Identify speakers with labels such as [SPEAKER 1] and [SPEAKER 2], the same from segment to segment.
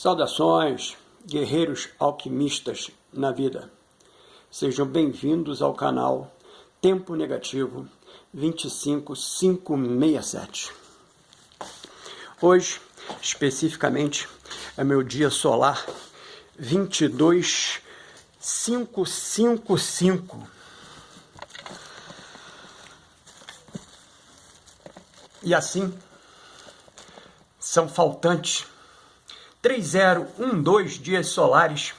[SPEAKER 1] Saudações, guerreiros alquimistas na vida. Sejam bem-vindos ao canal Tempo Negativo 25567. Hoje, especificamente, é meu dia solar 22555. E assim, são faltantes 3012 dias solares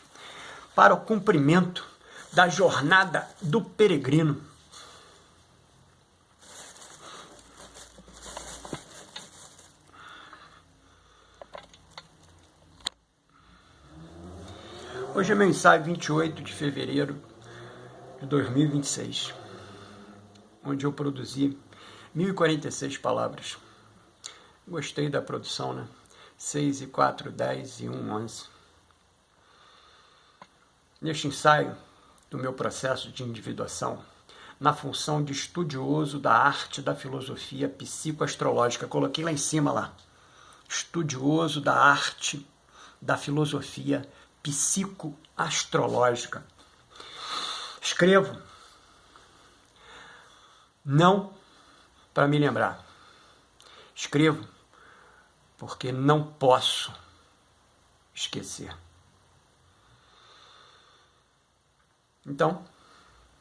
[SPEAKER 1] para o cumprimento da jornada do peregrino. Hoje é meu ensaio 28 de fevereiro de 2026, onde eu produzi 1046 palavras. Gostei da produção, né? 6 e 4, 10 e 1, 11. Neste ensaio do meu processo de individuação, na função de estudioso da arte da filosofia psicoastrológica, coloquei lá em cima lá, estudioso da arte da filosofia psicoastrológica. Escrevo não para me lembrar. Escrevo porque não posso esquecer. Então,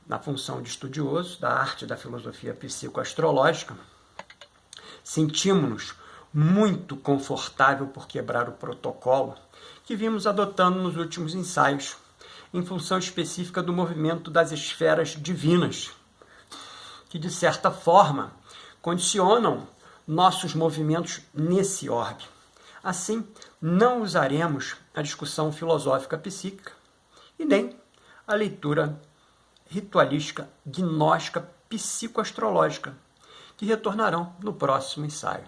[SPEAKER 1] na função de estudioso da arte da filosofia psicoastrológica, sentimos-nos muito confortável por quebrar o protocolo que vimos adotando nos últimos ensaios, em função específica do movimento das esferas divinas, que, de certa forma, condicionam nossos movimentos nesse orbe. Assim, não usaremos a discussão filosófica psíquica e nem a leitura ritualística gnóstica psicoastrológica, que retornarão no próximo ensaio.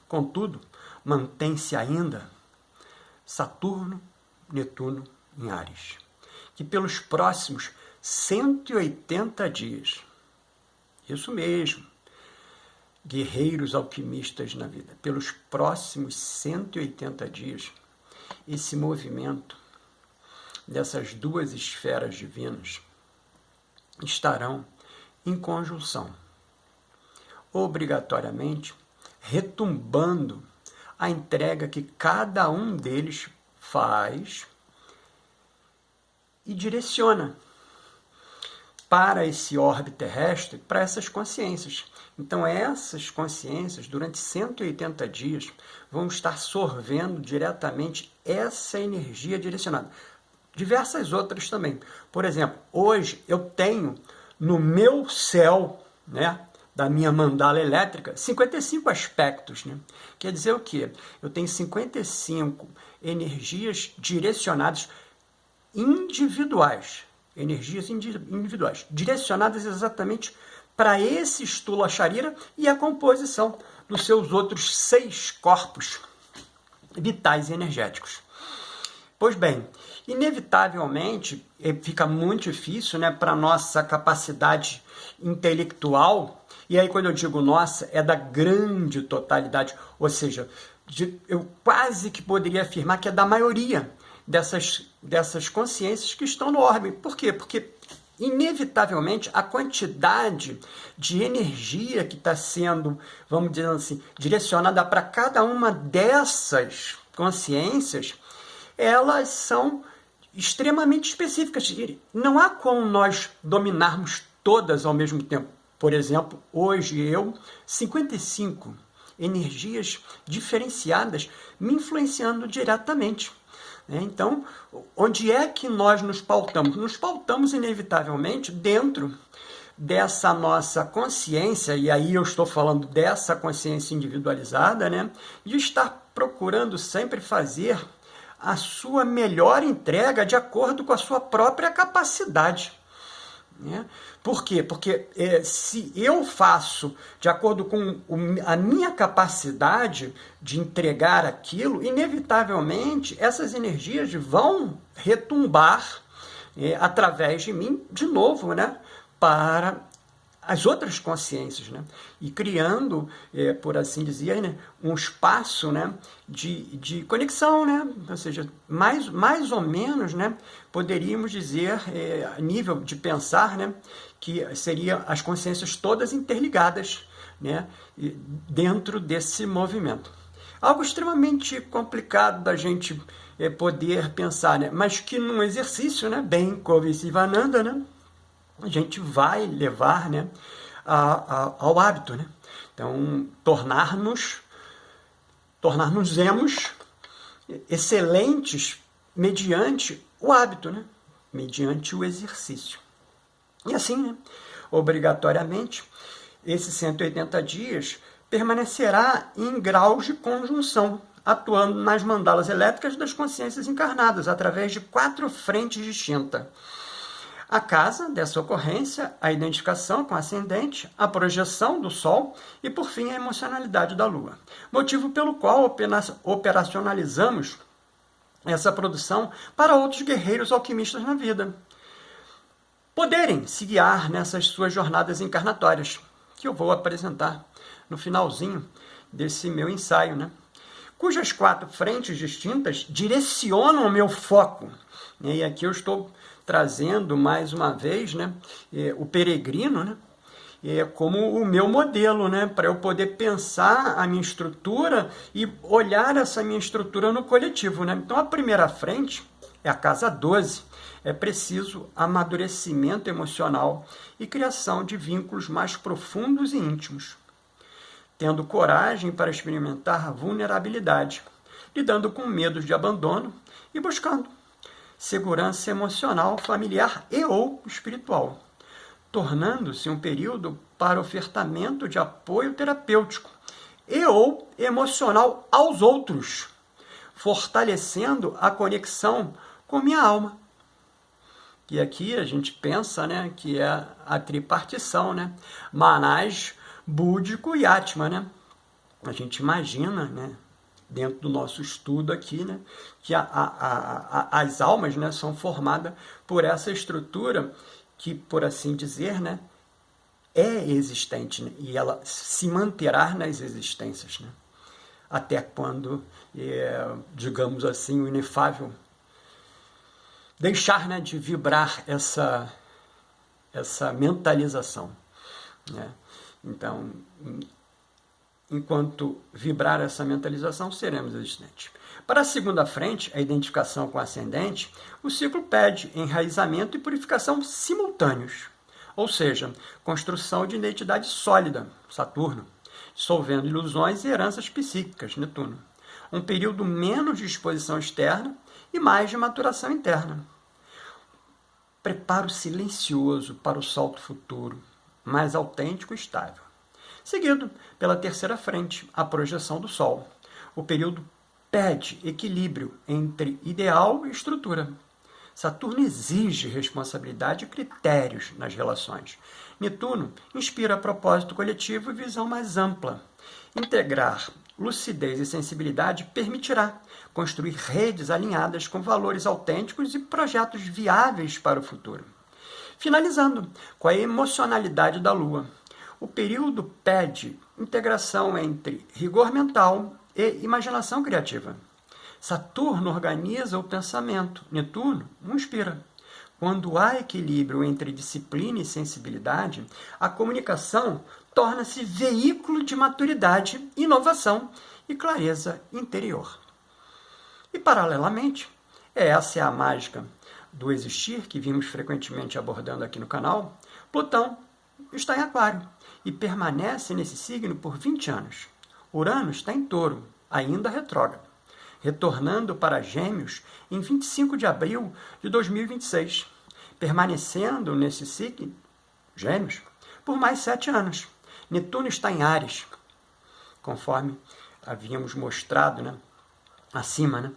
[SPEAKER 1] Contudo, mantém-se ainda Saturno, Netuno em Áries, que pelos próximos 180 dias, isso mesmo, guerreiros alquimistas na vida, pelos próximos 180 dias, esse movimento dessas duas esferas divinas estarão em conjunção, obrigatoriamente retumbando a entrega que cada um deles faz e direciona para esse orbe terrestre, para essas consciências. Então, essas consciências, durante 180 dias, vão estar sorvendo diretamente essa energia direcionada. Diversas outras também. Por exemplo, hoje eu tenho no meu céu, né, da minha mandala elétrica, 55 aspectos. Né? Quer dizer o quê? Eu tenho 55 energias direcionadas individuais. Energias individuais, direcionadas exatamente para esse Stula Sharira e a composição dos seus outros 6 corpos vitais e energéticos. Pois bem, inevitavelmente fica muito difícil, né, para a nossa capacidade intelectual, e aí quando eu digo nossa, é da grande totalidade, ou seja, eu quase que poderia afirmar que é da maioria dessas consciências que estão no orbe. Por quê? Porque, inevitavelmente, a quantidade de energia que está sendo, vamos dizer assim, direcionada para cada uma dessas consciências, elas são extremamente específicas. Não há como nós dominarmos todas ao mesmo tempo. Por exemplo, hoje 55 energias diferenciadas me influenciando diretamente. Então, onde é que nós nos pautamos? Nos pautamos, inevitavelmente, dentro dessa nossa consciência, e aí eu estou falando dessa consciência individualizada, né, de estar procurando sempre fazer a sua melhor entrega de acordo com a sua própria capacidade. Né? Por quê? Porque se eu faço de acordo com a minha capacidade de entregar aquilo, inevitavelmente essas energias vão retumbar através de mim, de novo, né? Para as outras consciências, né? E criando, por assim dizer, né, um espaço, né, de conexão, né? Ou seja, mais ou menos, né, poderíamos dizer, a nível de pensar, né, que seriam as consciências todas interligadas, né, dentro desse movimento. Algo extremamente complicado da gente poder pensar, né, mas que num exercício, né, bem Covey-Sivananda, né, a gente vai levar, né, ao hábito, né? Então, tornar-nos excelentes mediante o hábito, né? Mediante o exercício. E assim, né, obrigatoriamente, esses 180 dias permanecerá em graus de conjunção, atuando nas mandalas elétricas das consciências encarnadas, através de 4 frentes distintas. A casa dessa ocorrência, a identificação com o ascendente, a projeção do Sol e, por fim, a emocionalidade da Lua. Motivo pelo qual operacionalizamos essa produção para outros guerreiros alquimistas na vida poderem se guiar nessas suas jornadas encarnatórias, que eu vou apresentar no finalzinho desse meu ensaio, né? Cujas 4 frentes distintas direcionam o meu foco. E aqui eu estou trazendo mais uma vez, né, o peregrino, né, como o meu modelo, né, para eu poder pensar a minha estrutura e olhar essa minha estrutura no coletivo, né? Então a primeira frente é a casa 12. É preciso amadurecimento emocional e criação de vínculos mais profundos e íntimos, tendo coragem para experimentar a vulnerabilidade, lidando com medos de abandono e buscando segurança emocional, familiar e ou espiritual, tornando-se um período para ofertamento de apoio terapêutico e ou emocional aos outros, fortalecendo a conexão com minha alma. E aqui a gente pensa, né, que é a tripartição, né? Manas, Búdico e Atma, né? A gente imagina, né, dentro do nosso estudo aqui, né, que as almas, né, são formadas por essa estrutura que, por assim dizer, né, é existente, né, e ela se manterá nas existências, né, até quando, digamos assim, o inefável deixar, né, de vibrar essa mentalização, né? Então, enquanto vibrar essa mentalização, seremos existentes. Para a segunda frente, a identificação com o ascendente, o ciclo pede enraizamento e purificação simultâneos, ou seja, construção de identidade sólida, Saturno, dissolvendo ilusões e heranças psíquicas, Netuno. Um período menos de exposição externa e mais de maturação interna. Preparo silencioso para o salto futuro, mais autêntico e estável. Seguido pela terceira frente, a projeção do Sol. O período pede equilíbrio entre ideal e estrutura. Saturno exige responsabilidade e critérios nas relações. Netuno inspira propósito coletivo e visão mais ampla. Integrar lucidez e sensibilidade permitirá construir redes alinhadas com valores autênticos e projetos viáveis para o futuro. Finalizando com a emocionalidade da Lua. O período pede integração entre rigor mental e imaginação criativa. Saturno organiza o pensamento, Netuno o inspira. Quando há equilíbrio entre disciplina e sensibilidade, a comunicação torna-se veículo de maturidade, inovação e clareza interior. E, paralelamente, essa é a mágica do existir, que vimos frequentemente abordando aqui no canal, Plutão está em Aquário e permanece nesse signo por 20 anos. Urano está em Touro, ainda retrógrado, retornando para Gêmeos em 25 de abril de 2026, permanecendo nesse signo, Gêmeos, por mais 7 anos. Netuno está em Áries, conforme havíamos mostrado, né, acima, né,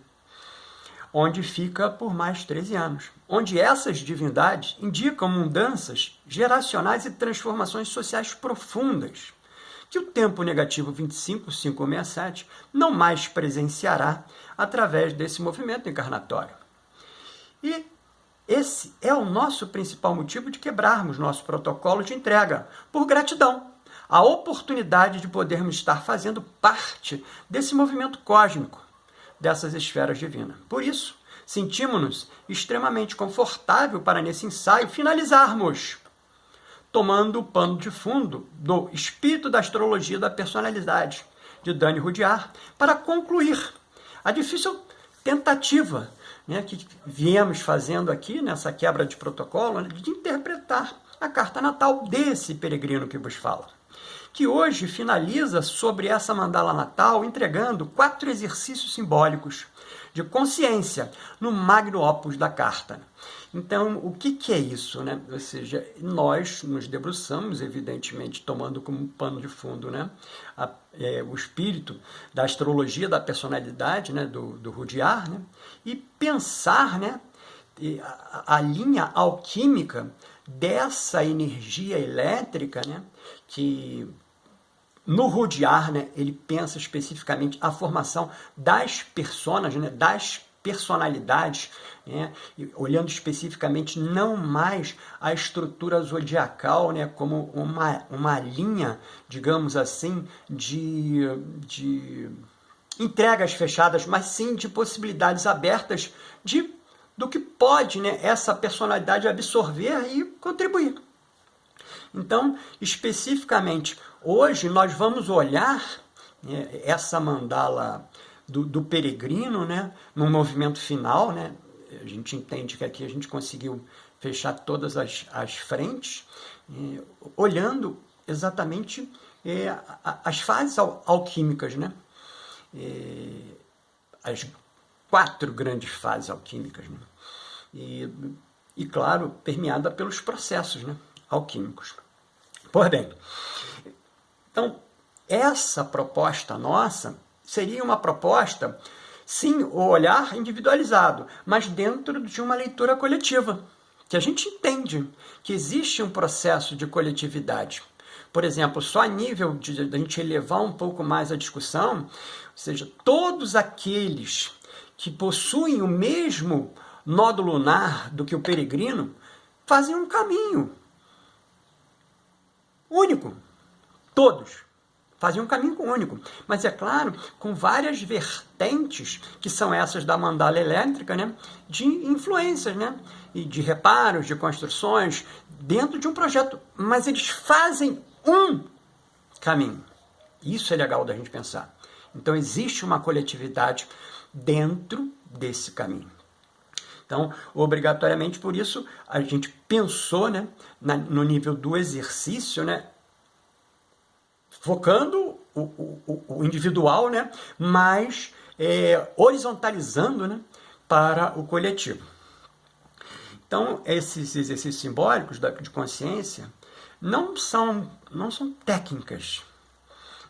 [SPEAKER 1] onde fica por mais 13 anos, onde essas divindades indicam mudanças geracionais e transformações sociais profundas, que o tempo negativo 25567 não mais presenciará através desse movimento encarnatório. E esse é o nosso principal motivo de quebrarmos nosso protocolo de entrega, por gratidão. A oportunidade de podermos estar fazendo parte desse movimento cósmico, dessas esferas divinas. Por isso, sentimos-nos extremamente confortável para nesse ensaio finalizarmos tomando o pano de fundo do Espírito da Astrologia da Personalidade, de Dani Rudyard, para concluir a difícil tentativa, né, que viemos fazendo aqui, nessa quebra de protocolo, né, de interpretar a carta natal desse peregrino que vos fala, que hoje finaliza sobre essa mandala natal entregando 4 exercícios simbólicos de consciência no magno opus da carta. Então, o que é isso, né? Ou seja, nós nos debruçamos, evidentemente, tomando como pano de fundo, né, o espírito da astrologia da personalidade, né, do Rudyard, né, e pensar, né, a linha alquímica dessa energia elétrica, né, que no Rudyard, né, ele pensa especificamente a formação das personas, né, das personalidades, né, olhando especificamente não mais a estrutura zodiacal, né, como uma linha, digamos assim, de entregas fechadas, mas sim de possibilidades abertas do que pode, né, essa personalidade absorver e contribuir. Então, especificamente, hoje nós vamos olhar, né, essa mandala do peregrino, né, no movimento final, né, a gente entende que aqui a gente conseguiu fechar todas as frentes, olhando exatamente as fases alquímicas, né, as 4 grandes fases alquímicas, né, e claro, permeada pelos processos, né, alquímicos. Pois bem, então, essa proposta nossa seria uma proposta, sim, o olhar individualizado, mas dentro de uma leitura coletiva, que a gente entende que existe um processo de coletividade. Por exemplo, só a nível de a gente elevar um pouco mais a discussão, ou seja, todos aqueles que possuem o mesmo nódo lunar do que o peregrino fazem um caminho único. Todos fazem um caminho único. Mas, é claro, com várias vertentes, que são essas da mandala elétrica, né, de influências, né, e de reparos, de construções, dentro de um projeto. Mas eles fazem um caminho. Isso é legal da gente pensar. Então, existe uma coletividade dentro desse caminho. Então, obrigatoriamente, por isso, a gente pensou, né, no nível do exercício, né, focando o individual, né, mas horizontalizando, né, para o coletivo. Então, esses exercícios simbólicos de consciência não são técnicas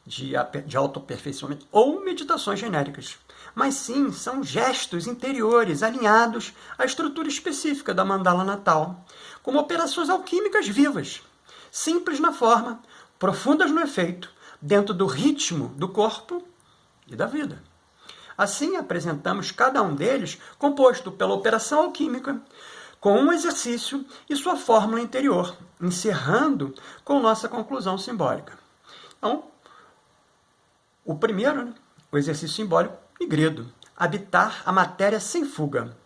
[SPEAKER 1] de autoaperfeiçoamento ou meditações genéricas, mas sim são gestos interiores alinhados à estrutura específica da mandala natal, como operações alquímicas vivas, simples na forma, profundas no efeito, dentro do ritmo do corpo e da vida. Assim, apresentamos cada um deles composto pela operação alquímica, com um exercício e sua fórmula interior, encerrando com nossa conclusão simbólica. Então, o primeiro, né, o exercício simbólico, Nigredo, habitar a matéria sem fuga.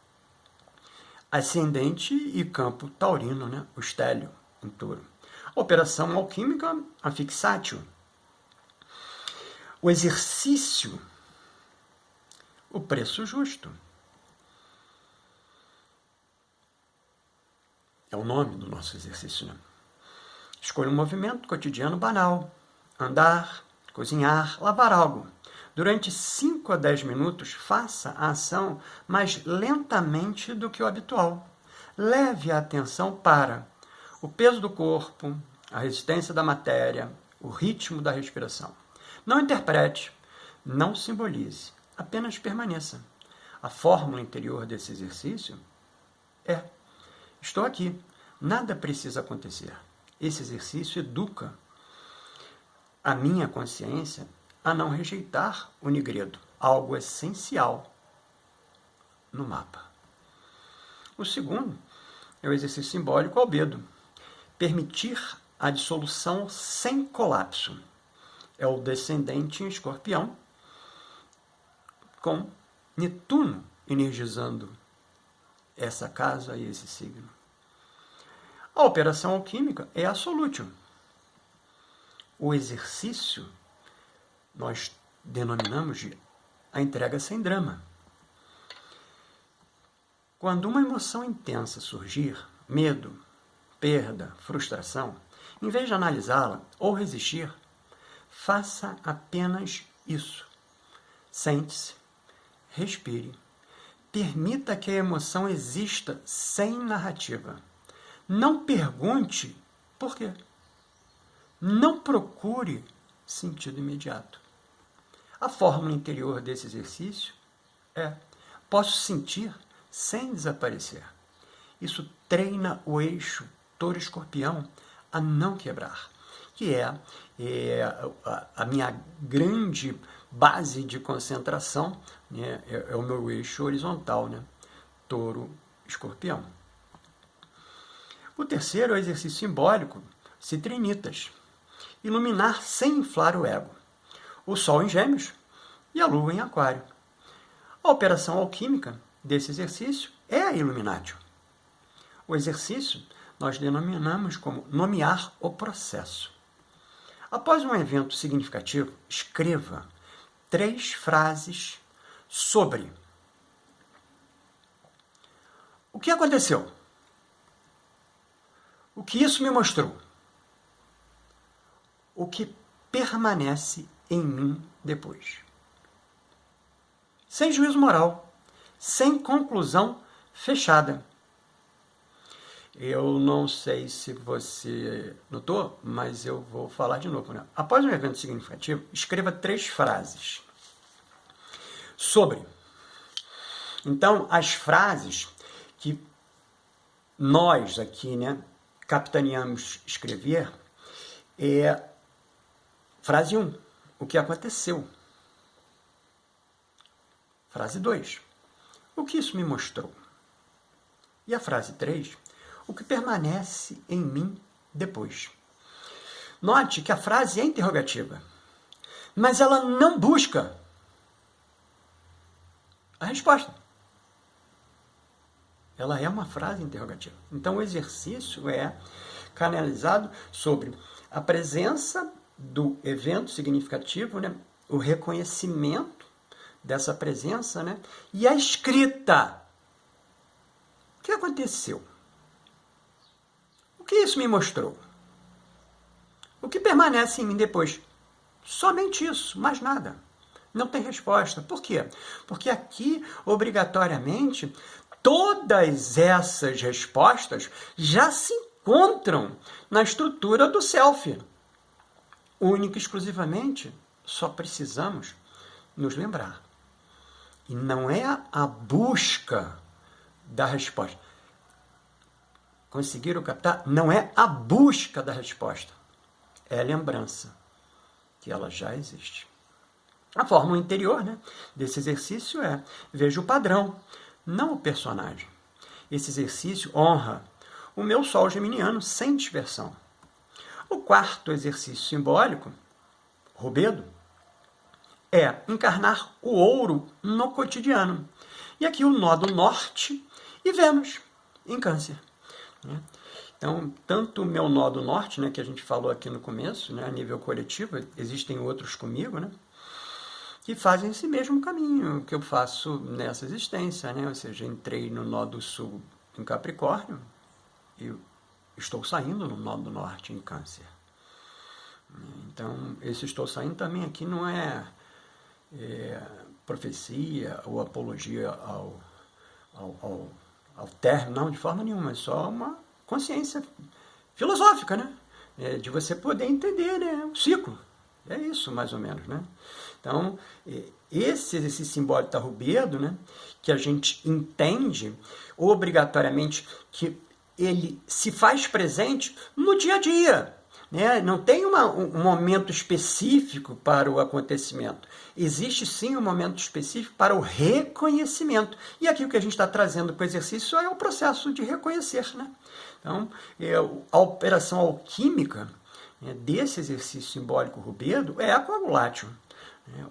[SPEAKER 1] Ascendente e campo taurino, né, o estélio em touro. Operação alquímica, Affixatio. O exercício, o preço justo. É o nome do nosso exercício, né? Escolha um movimento cotidiano banal. Andar, cozinhar, lavar algo. Durante 5 a 10 minutos, faça a ação mais lentamente do que o habitual. Leve a atenção para o peso do corpo, a resistência da matéria, o ritmo da respiração. Não interprete, não simbolize, apenas permaneça. A fórmula interior desse exercício é: estou aqui, nada precisa acontecer. Esse exercício educa a minha consciência a não rejeitar o nigredo, algo essencial no mapa. O segundo é o exercício simbólico albedo. Permitir a dissolução sem colapso. É o descendente em Escorpião, com Netuno energizando essa casa e esse signo. A operação alquímica é a solútil. O exercício nós denominamos de a entrega sem drama. Quando uma emoção intensa surgir, medo, perda, frustração, em vez de analisá-la ou resistir, faça apenas isso. Sente-se, respire, permita que a emoção exista sem narrativa. Não pergunte por quê. Não procure sentido imediato. A fórmula interior desse exercício é: posso sentir sem desaparecer. Isso treina o eixo touro-escorpião a não quebrar, que é a minha grande base de concentração, né? É o meu eixo horizontal, né? Touro-escorpião. O terceiro é o exercício simbólico, citrinitas. Iluminar sem inflar o ego. O Sol em Gêmeos e a Lua em Aquário. A operação alquímica desse exercício é a Illuminatio. O exercício nós denominamos como nomear o processo. Após um evento significativo, escreva 3 frases sobre o que aconteceu, o que isso me mostrou, o que permanece em mim depois. Sem juízo moral, sem conclusão fechada. Eu não sei se você notou, mas eu vou falar de novo, né? Após um evento significativo, escreva 3 frases sobre. Então, as frases que nós aqui, né, capitaneamos escrever é frase 1, o que aconteceu. Frase 2, o que isso me mostrou. E a frase 3, o que permanece em mim depois. Note que a frase é interrogativa, mas ela não busca a resposta. Ela é uma frase interrogativa. Então, o exercício é canalizado sobre a presença do evento significativo, né? O reconhecimento dessa presença, né? E a escrita. O que aconteceu? O que isso me mostrou? O que permanece em mim depois? Somente isso, mais nada. Não tem resposta. Por quê? Porque aqui, obrigatoriamente, todas essas respostas já se encontram na estrutura do self. Única e exclusivamente, só precisamos nos lembrar. E não é a busca da resposta. Conseguiram captar? Não é a busca da resposta. É a lembrança que ela já existe. A fórmula interior, né, desse exercício é: veja o padrão, não o personagem. Esse exercício honra o meu sol geminiano sem dispersão. O quarto exercício simbólico, Rubedo, é encarnar o ouro no cotidiano. E aqui o nó do norte e Vênus em Câncer. Então, tanto o meu nó do norte, né, que a gente falou aqui no começo, né, a nível coletivo, existem outros comigo, né, que fazem esse mesmo caminho que eu faço nessa existência, né? Ou seja, entrei no nó do sul em Capricórnio e estou saindo no nó do norte em Câncer. Então, esse estou saindo também aqui não é profecia ou apologia ao término, não, de forma nenhuma, é só uma consciência filosófica, né? De você poder entender, né, o ciclo. É isso, mais ou menos, né? Então, esse exercício simbólico da Rubedo, né, que a gente entende obrigatoriamente que ele se faz presente no dia a dia, né? Não tem um momento específico para o acontecimento. Existe sim um momento específico para o reconhecimento. E aqui o que a gente está trazendo para o exercício é o processo de reconhecer, né? Então, a operação alquímica, né, desse exercício simbólico rubedo é a coagulatio.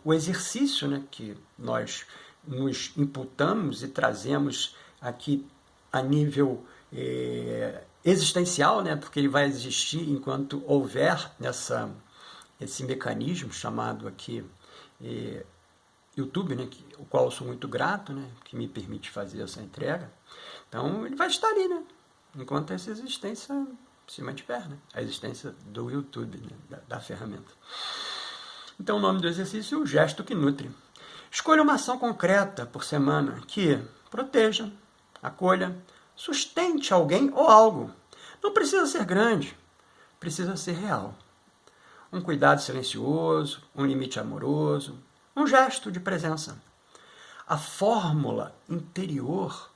[SPEAKER 1] O exercício, né, que nós nos imputamos e trazemos aqui a nível existencial, né, porque ele vai existir enquanto houver esse mecanismo chamado aqui YouTube, né, o qual eu sou muito grato, né, que me permite fazer essa entrega. Então, ele vai estar ali, né, enquanto essa existência se mantiver, né, a existência do YouTube, né, da ferramenta. Então, o nome do exercício é o gesto que nutre. Escolha uma ação concreta por semana que proteja, acolha, sustente alguém ou algo. Não precisa ser grande, precisa ser real. Um cuidado silencioso, um limite amoroso, um gesto de presença. A fórmula interior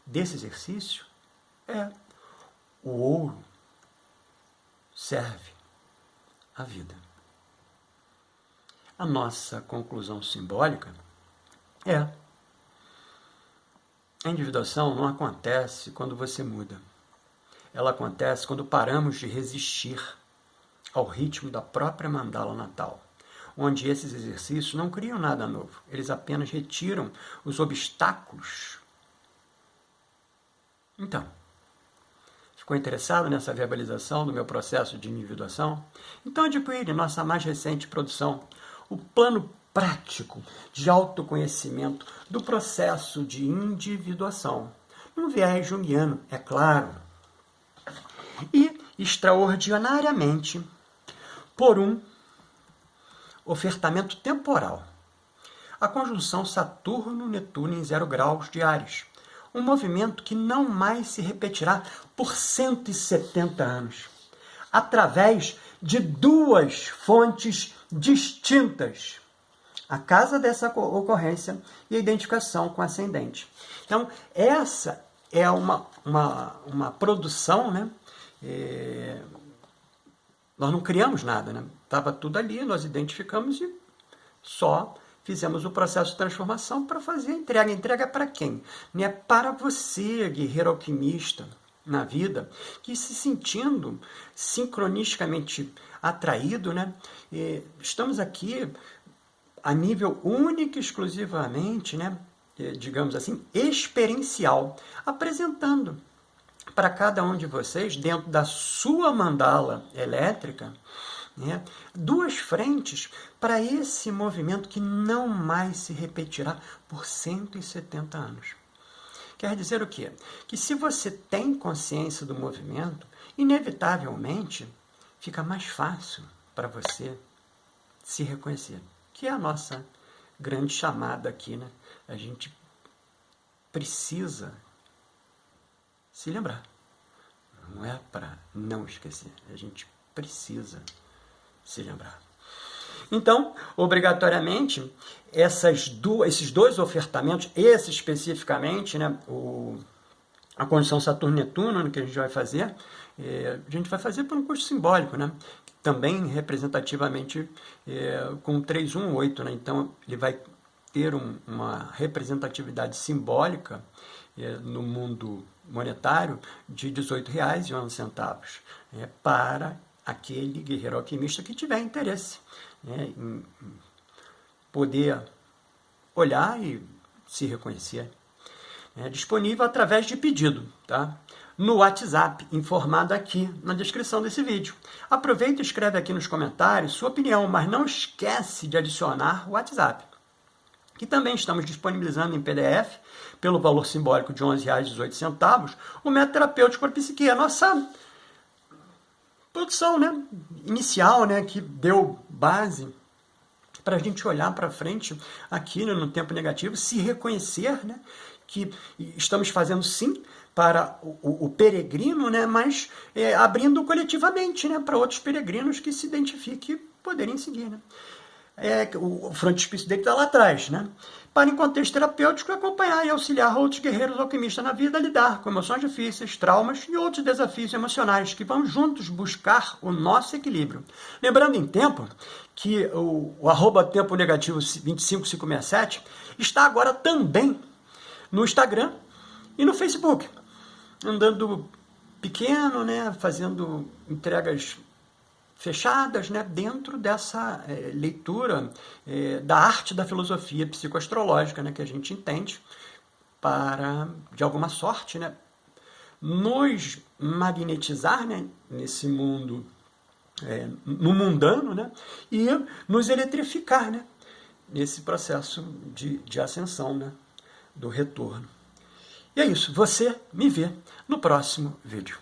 [SPEAKER 1] desse exercício é: o ouro serve à vida. A nossa conclusão simbólica é: a individuação não acontece quando você muda. Ela acontece quando paramos de resistir ao ritmo da própria mandala natal, onde esses exercícios não criam nada novo. Eles apenas retiram os obstáculos. Então, ficou interessado nessa verbalização do meu processo de individuação? Então adquire nossa mais recente produção, o plano prático de autoconhecimento do processo de individuação, num viés junguiano, é claro. E, extraordinariamente, por um ofertamento temporal, a conjunção Saturno-Netuno em 0 graus de Áries, um movimento que não mais se repetirá por 170 anos, através de 2 fontes distintas: a casa dessa ocorrência e a identificação com o ascendente. Então, essa é uma produção, né? Nós não criamos nada, né? Estava tudo ali, nós identificamos e só fizemos o processo de transformação para fazer a entrega. A entrega é para quem? É para você, guerreiro alquimista na vida, que se sentindo sincronisticamente atraído, né? Estamos aqui a nível único e exclusivamente, né, digamos assim, experiencial, apresentando para cada um de vocês, dentro da sua mandala elétrica, né, 2 frentes para esse movimento que não mais se repetirá por 170 anos. Quer dizer o quê? Que se você tem consciência do movimento, inevitavelmente fica mais fácil para você se reconhecer, que é a nossa grande chamada aqui, né? A gente precisa se lembrar. Não é para não esquecer. A gente precisa se lembrar. Então, obrigatoriamente, esses 2 ofertamentos, esse especificamente, né, a condição Saturno-Netuno, que a gente vai fazer por um custo simbólico, né? Também representativamente com 318, né? Então ele vai ter uma representatividade simbólica no mundo monetário de R$18,11 para aquele guerreiro alquimista que tiver interesse, né, em poder olhar e se reconhecer. É disponível através de pedido, tá? No WhatsApp, informado aqui na descrição desse vídeo. Aproveita e escreve aqui nos comentários sua opinião, mas não esquece de adicionar o WhatsApp, que também estamos disponibilizando em PDF, pelo valor simbólico de R$11,18, o método terapêutico para a psique, a nossa produção, né, inicial, né, que deu base para a gente olhar para frente aqui, né, no tempo negativo, se reconhecer, né, que estamos fazendo sim para o peregrino, né, mas abrindo coletivamente, né, para outros peregrinos que se identifiquem e poderem seguir, né. O frontispício dele está lá atrás, né? para, em contexto terapêutico, acompanhar e auxiliar outros guerreiros alquimistas na vida a lidar com emoções difíceis, traumas e outros desafios emocionais que vão juntos buscar o nosso equilíbrio. Lembrando em tempo que o @tempo negativo 25567 está agora também no Instagram e no Facebook, andando pequeno, né, fazendo entregas fechadas, né, dentro dessa leitura da arte da filosofia psicoastrológica, né, que a gente entende para, de alguma sorte, né, nos magnetizar, né, nesse mundo, no mundano, né, e nos eletrificar, né, nesse processo de ascensão, né, do retorno. E é isso, você me vê no próximo vídeo.